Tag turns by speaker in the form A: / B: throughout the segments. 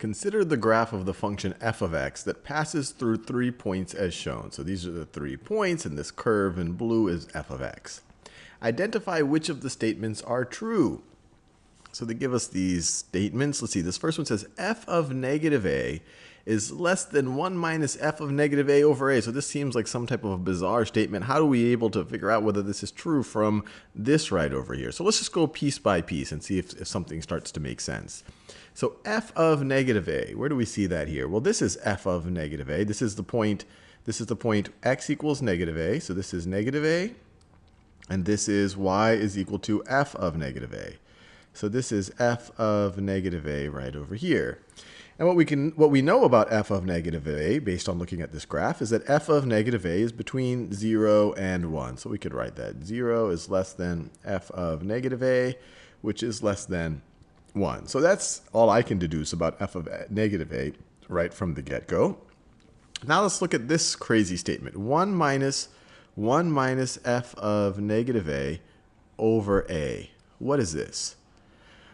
A: Consider the graph of the function f of x that passes through 3 points as shown. So these are the 3 points, and this curve in blue is f of x. Identify which of the statements are true. So they give us these statements. Let's see, this first one says f of negative a is less than 1 minus f of negative a over a. So this seems like some type of a bizarre statement. How are we able to figure out whether this is true from this right over here? So let's just go piece by piece and see if something starts to make sense. So f of negative a, where do we see that here? Well, this is f of negative a. This is the point x equals negative a. So this is negative a, and this is y is equal to f of negative a. So this is f of negative a right over here. And what we know about f of negative a, based on looking at this graph, is that f of negative a is between 0 and 1. So we could write that 0 is less than f of negative a, which is less than 1. So that's all I can deduce about f of negative a right from the get-go. Now let's look at this crazy statement. 1 minus f of negative a over a. What is this?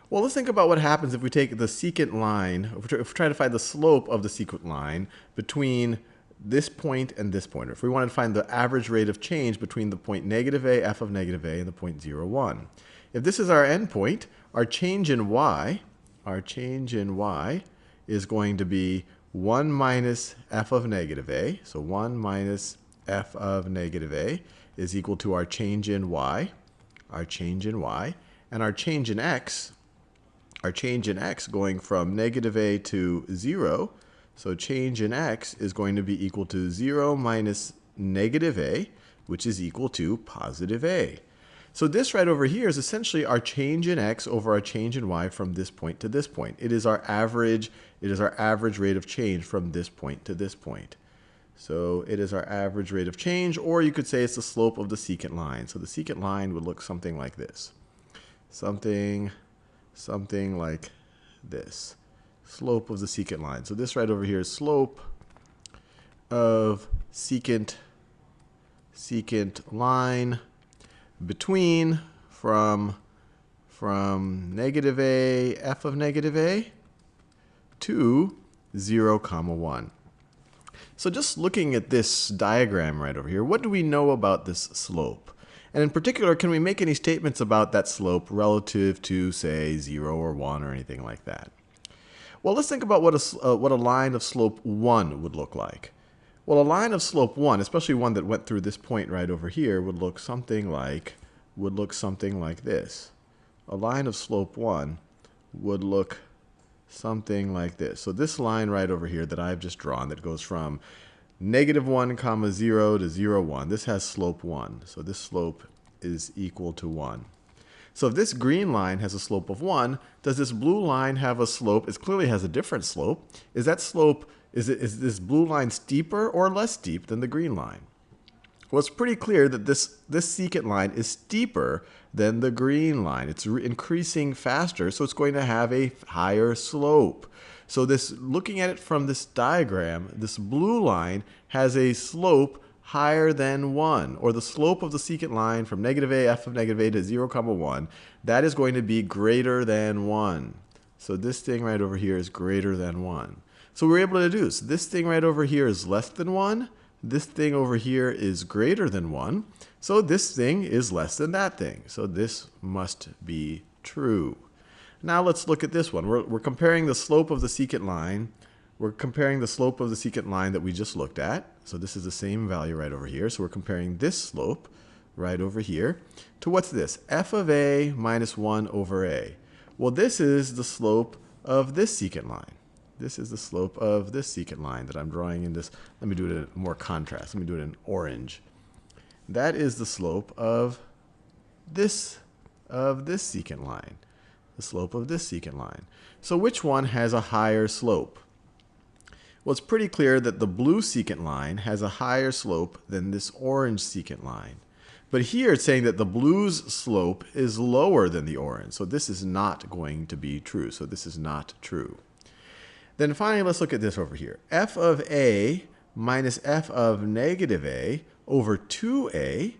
A: Well, let's think about what happens if we take the secant line, if we try to find the slope of the secant line between this point and this point. If we wanted to find the average rate of change between the point negative a, f of negative a, and the point 0, 1. If this is our endpoint, our change in y is going to be 1 minus f of negative a. So 1 minus f of negative a is equal to our change in y, and our change in x going from negative a to 0. So change in x is going to be equal to 0 minus negative a, which is equal to positive a. So this right over here is essentially our change in x over our change in y from this point to this point. It is our average rate of change from this point to this point. So it is our average rate of change, or you could say it's the slope of the secant line. So the secant line would look something like this. Something like this. Slope of the secant line. So this right over here is slope of secant line between from negative a, f of negative a, to 0, 1. So just looking at this diagram right over here, what do we know about this slope? And in particular, can we make any statements about that slope relative to, say, 0 or 1 or anything like that? Well, let's think about what a line of slope 1 would look like. Well, a line of slope 1, especially one that went through this point right over here, would look something like this. A line of slope 1 would look something like this. So this line right over here that I've just drawn that goes from negative 1, 0 to 0, 1. This has slope 1. So this slope is equal to 1. So if this green line has a slope of 1, does this blue line have a slope? It clearly has a different slope. Is this blue line steeper or less steep than the green line? Well, it's pretty clear that this secant line is steeper than the green line. It's increasing faster, so it's going to have a higher slope. So looking at it from this diagram, this blue line has a slope higher than 1, or the slope of the secant line from negative a, f of negative a to 0, 1, that is going to be greater than 1. So this thing right over here is greater than 1. So we're able to deduce this thing right over here is less than 1. This thing over here is greater than 1. So this thing is less than that thing. So this must be true. Now let's look at this one. We're comparing the slope of the secant line. We're comparing the slope of the secant line that we just looked at. So this is the same value right over here. So we're comparing this slope right over here to what's this? F of a minus 1 over a. Well, this is the slope of this secant line. This is the slope of this secant line that I'm drawing in this. Let me do it in more contrast. Let me do it in orange. That is the slope of this secant line. The slope of this secant line. So which one has a higher slope? Well, it's pretty clear that the blue secant line has a higher slope than this orange secant line. But here it's saying that the blue's slope is lower than the orange. So this is not going to be true. So this is not true. Then finally, let's look at this over here. F of a minus f of negative a over 2a.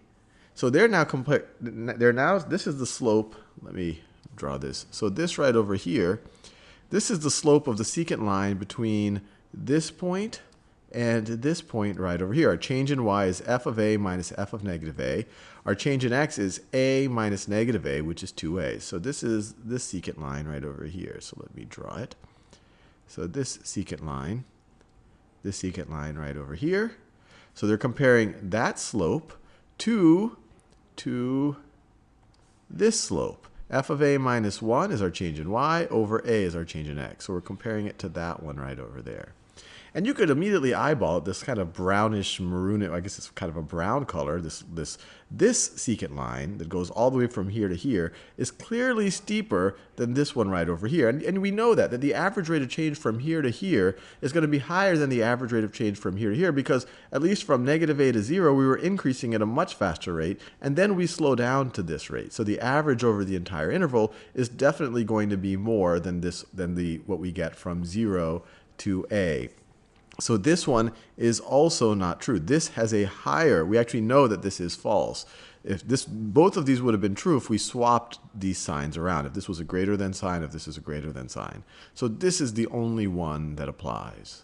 A: So this is the slope. Let me draw this. So this right over here, This is the slope of the secant line between this point and this point right over here. Our change in y is f of a minus f of negative a. Our change in x is a minus negative a, which is 2a. So this is this secant line right over here. So let me draw it. So this secant line right over here. So they're comparing that slope to this slope. F of a minus 1 is our change in y over a is our change in x. So we're comparing it to that one right over there. And you could immediately eyeball it, this kind of brownish maroon, I guess it's kind of a brown color. This secant line that goes all the way from here to here is clearly steeper than this one right over here. And we know that the average rate of change from here to here is going to be higher than the average rate of change from here to here, because at least from negative a to 0, we were increasing at a much faster rate, and then we slow down to this rate. So the average over the entire interval is definitely going to be more than what we get from 0 to a. So this one is also not true. This has a higher, we actually know that this is false. Both of these would have been true if we swapped these signs around. If this was a greater than sign, if this is a greater than sign. So this is the only one that applies.